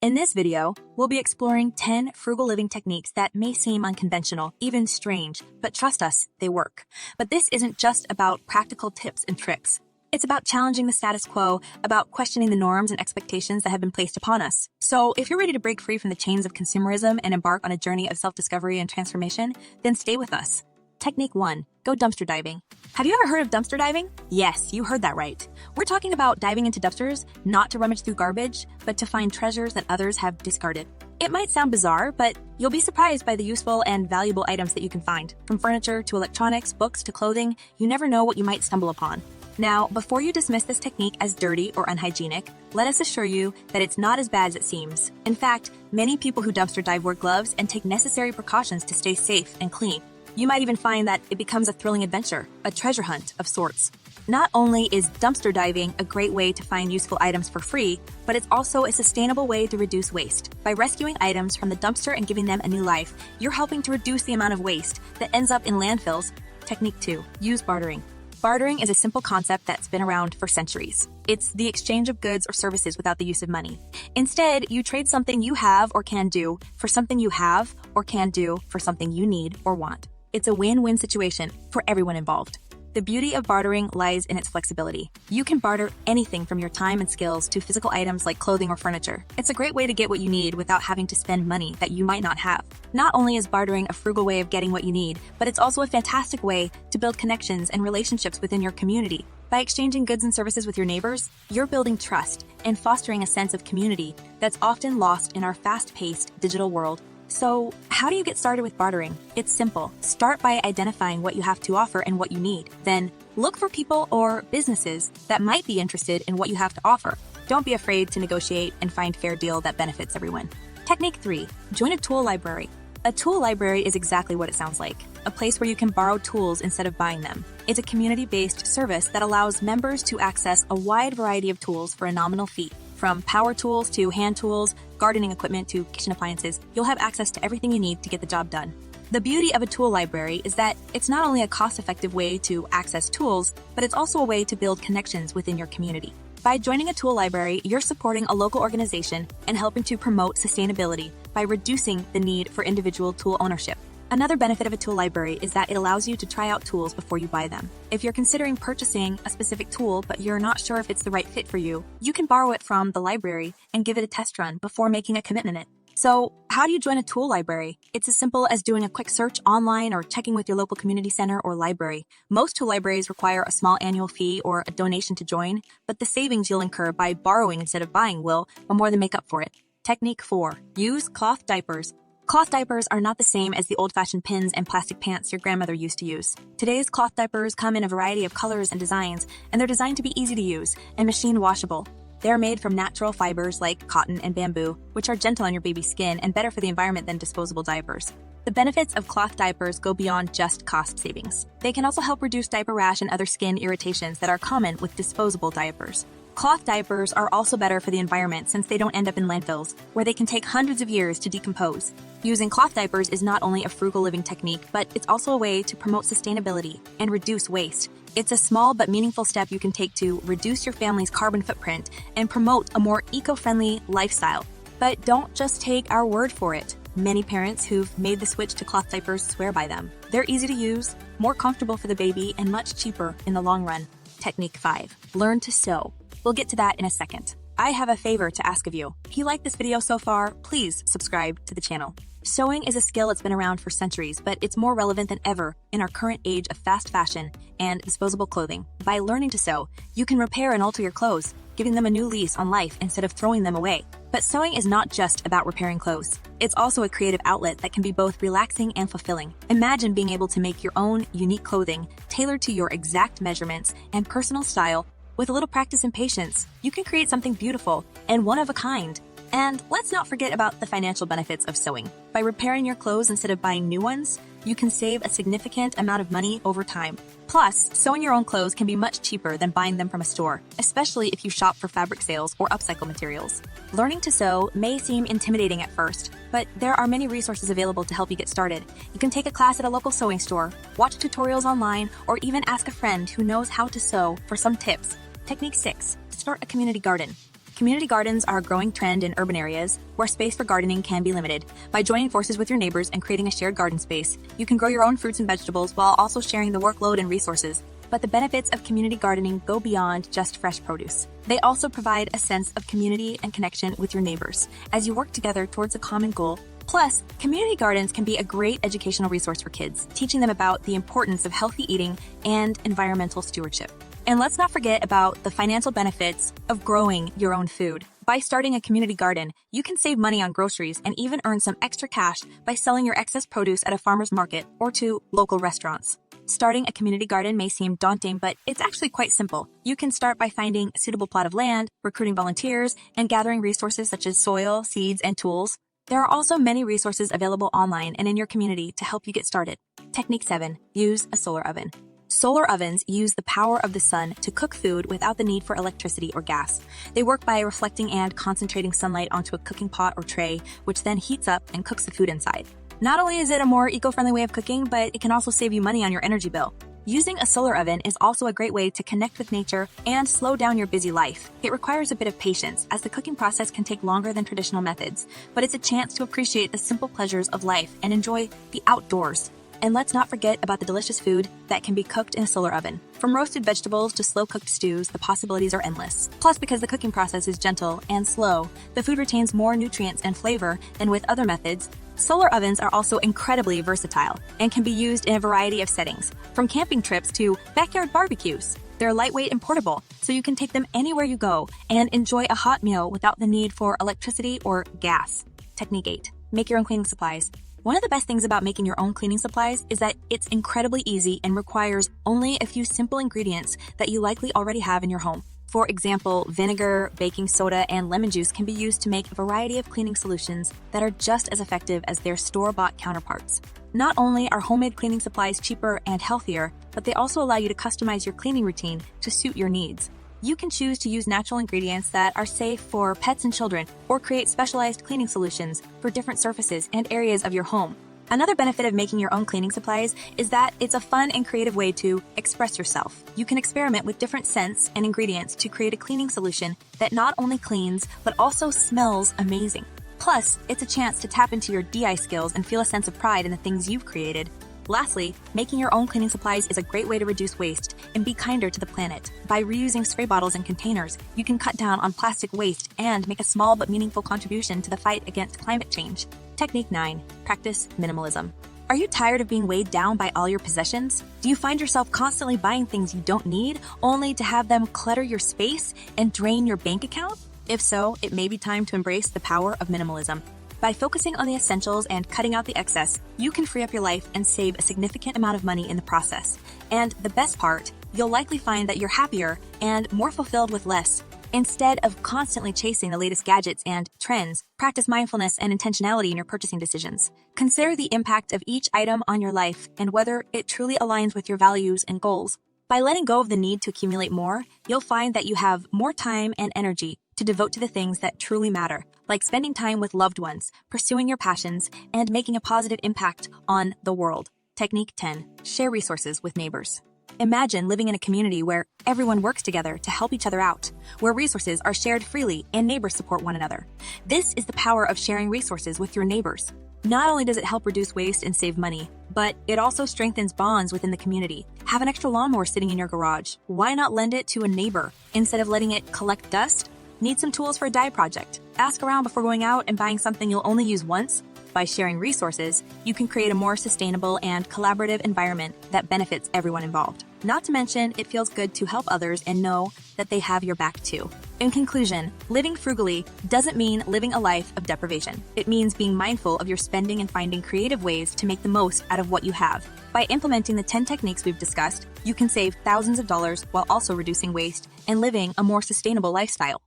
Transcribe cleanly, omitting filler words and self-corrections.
In this video, we'll be exploring 10 frugal living techniques that may seem unconventional, even strange, but trust us, they work. But this isn't just about practical tips and tricks. It's about challenging the status quo, about questioning the norms and expectations that have been placed upon us. So if you're ready to break free from the chains of consumerism and embark on a journey of self-discovery and transformation, then stay with us. Technique 1. Go dumpster diving. Have you ever heard of dumpster diving? Yes, you heard that right. We're talking about diving into dumpsters, not to rummage through garbage, but to find treasures that others have discarded. It might sound bizarre, but you'll be surprised by the useful and valuable items that you can find. From furniture to electronics, books to clothing, you never know what you might stumble upon. Now, before you dismiss this technique as dirty or unhygienic, let us assure you that it's not as bad as it seems. In fact, many people who dumpster dive wear gloves and take necessary precautions to stay safe and clean. You might even find that it becomes a thrilling adventure, a treasure hunt of sorts. Not only is dumpster diving a great way to find useful items for free, but it's also a sustainable way to reduce waste. By rescuing items from the dumpster and giving them a new life, you're helping to reduce the amount of waste that ends up in landfills. Technique 2. Use bartering. Bartering is a simple concept that's been around for centuries. It's the exchange of goods or services without the use of money. Instead, you trade something you have or can do for something you have or can do for something you need or want. It's a win-win situation for everyone involved. The beauty of bartering lies in its flexibility. You can barter anything from your time and skills to physical items like clothing or furniture. It's a great way to get what you need without having to spend money that you might not have. Not only is bartering a frugal way of getting what you need, but it's also a fantastic way to build connections and relationships within your community. By exchanging goods and services with your neighbors, you're building trust and fostering a sense of community that's often lost in our fast-paced digital world. So, how do you get started with bartering? It's simple. Start by identifying what you have to offer and what you need. Then, look for people or businesses that might be interested in what you have to offer. Don't be afraid to negotiate and find a fair deal that benefits everyone. Technique 3. Join a tool library. A tool library is exactly what it sounds like. A place where you can borrow tools instead of buying them. It's a community-based service that allows members to access a wide variety of tools for a nominal fee. From power tools to hand tools, gardening equipment to kitchen appliances, you'll have access to everything you need to get the job done. The beauty of a tool library is that it's not only a cost-effective way to access tools, but it's also a way to build connections within your community. By joining a tool library, you're supporting a local organization and helping to promote sustainability by reducing the need for individual tool ownership. Another benefit of a tool library is that it allows you to try out tools before you buy them. If you're considering purchasing a specific tool but you're not sure if it's the right fit for you, you can borrow it from the library and give it a test run before making a commitment in it. So, how do you join a tool library? It's as simple as doing a quick search online or checking with your local community center or library. Most tool libraries require a small annual fee or a donation to join, but the savings you'll incur by borrowing instead of buying will more than make up for it. Technique 4. Use cloth diapers. Cloth diapers are not the same as the old-fashioned pins and plastic pants your grandmother used to use. Today's cloth diapers come in a variety of colors and designs, and they're designed to be easy to use and machine washable. They're made from natural fibers like cotton and bamboo, which are gentle on your baby's skin and better for the environment than disposable diapers. The benefits of cloth diapers go beyond just cost savings. They can also help reduce diaper rash and other skin irritations that are common with disposable diapers. Cloth diapers are also better for the environment since they don't end up in landfills, where they can take hundreds of years to decompose. Using cloth diapers is not only a frugal living technique, but it's also a way to promote sustainability and reduce waste. It's a small but meaningful step you can take to reduce your family's carbon footprint and promote a more eco-friendly lifestyle. But don't just take our word for it. Many parents who've made the switch to cloth diapers swear by them. They're easy to use, more comfortable for the baby, and much cheaper in the long run. Technique 5. Learn to sew. We'll get to that in a second. I have a favor to ask of you. If you like this video so far, please subscribe to the channel. Sewing is a skill that's been around for centuries, but it's more relevant than ever in our current age of fast fashion and disposable clothing. By learning to sew, you can repair and alter your clothes, giving them a new lease on life instead of throwing them away. But sewing is not just about repairing clothes. It's also a creative outlet that can be both relaxing and fulfilling. Imagine being able to make your own unique clothing tailored to your exact measurements and personal style. With a little practice and patience, you can create something beautiful and one of a kind. And let's not forget about the financial benefits of sewing. By repairing your clothes instead of buying new ones, you can save a significant amount of money over time. Plus, sewing your own clothes can be much cheaper than buying them from a store, especially if you shop for fabric sales or upcycle materials. Learning to sew may seem intimidating at first, but there are many resources available to help you get started. You can take a class at a local sewing store, watch tutorials online, or even ask a friend who knows how to sew for some tips. Technique 6. Start a community garden. Community gardens are a growing trend in urban areas where space for gardening can be limited. By joining forces with your neighbors and creating a shared garden space, you can grow your own fruits and vegetables while also sharing the workload and resources. But the benefits of community gardening go beyond just fresh produce. They also provide a sense of community and connection with your neighbors as you work together towards a common goal. Plus, community gardens can be a great educational resource for kids, teaching them about the importance of healthy eating and environmental stewardship. And let's not forget about the financial benefits of growing your own food. By starting a community garden, you can save money on groceries and even earn some extra cash by selling your excess produce at a farmer's market or to local restaurants. Starting a community garden may seem daunting, but it's actually quite simple. You can start by finding a suitable plot of land, recruiting volunteers, and gathering resources such as soil, seeds, and tools. There are also many resources available online and in your community to help you get started. Technique 7. Use a solar oven. Solar ovens use the power of the sun to cook food without the need for electricity or gas. They work by reflecting and concentrating sunlight onto a cooking pot or tray, which then heats up and cooks the food inside. Not only is it a more eco-friendly way of cooking, but it can also save you money on your energy bill. Using a solar oven is also a great way to connect with nature and slow down your busy life. It requires a bit of patience, as the cooking process can take longer than traditional methods, but it's a chance to appreciate the simple pleasures of life and enjoy the outdoors. And let's not forget about the delicious food that can be cooked in a solar oven. From roasted vegetables to slow-cooked stews, the possibilities are endless. Plus, because the cooking process is gentle and slow, the food retains more nutrients and flavor than with other methods. Solar ovens are also incredibly versatile and can be used in a variety of settings, from camping trips to backyard barbecues. They're lightweight and portable, so you can take them anywhere you go and enjoy a hot meal without the need for electricity or gas. Technique 8. Make your own cleaning supplies. One of the best things about making your own cleaning supplies is that it's incredibly easy and requires only a few simple ingredients that you likely already have in your home. For example, vinegar, baking soda, and lemon juice can be used to make a variety of cleaning solutions that are just as effective as their store-bought counterparts. Not only are homemade cleaning supplies cheaper and healthier, but they also allow you to customize your cleaning routine to suit your needs. You can choose to use natural ingredients that are safe for pets and children, or create specialized cleaning solutions for different surfaces and areas of your home. Another benefit of making your own cleaning supplies is that it's a fun and creative way to express yourself. You can experiment with different scents and ingredients to create a cleaning solution that not only cleans, but also smells amazing. Plus, it's a chance to tap into your DIY skills and feel a sense of pride in the things you've created. Lastly, making your own cleaning supplies is a great way to reduce waste and be kinder to the planet. By reusing spray bottles and containers, you can cut down on plastic waste and make a small but meaningful contribution to the fight against climate change. Technique 9. Practice minimalism. Are you tired of being weighed down by all your possessions? Do you find yourself constantly buying things you don't need, only to have them clutter your space and drain your bank account? If so, it may be time to embrace the power of minimalism. By focusing on the essentials and cutting out the excess, you can free up your life and save a significant amount of money in the process. And the best part, you'll likely find that you're happier and more fulfilled with less. Instead of constantly chasing the latest gadgets and trends, practice mindfulness and intentionality in your purchasing decisions. Consider the impact of each item on your life and whether it truly aligns with your values and goals. By letting go of the need to accumulate more, you'll find that you have more time and energy to devote to the things that truly matter, like spending time with loved ones, pursuing your passions, and making a positive impact on the world. Technique 10. Share resources with neighbors. Imagine living in a community where everyone works together to help each other out, where resources are shared freely and neighbors support one another. This is the power of sharing resources with your neighbors. Not only does it help reduce waste and save money, but it also strengthens bonds within the community. Have an extra lawnmower sitting in your garage. Why not lend it to a neighbor instead of letting it collect dust? Need some tools for a dye project? Ask around before going out and buying something you'll only use once? By sharing resources, you can create a more sustainable and collaborative environment that benefits everyone involved. Not to mention, it feels good to help others and know that they have your back too. In conclusion, living frugally doesn't mean living a life of deprivation. It means being mindful of your spending and finding creative ways to make the most out of what you have. By implementing the 10 techniques we've discussed, you can save thousands of dollars while also reducing waste and living a more sustainable lifestyle.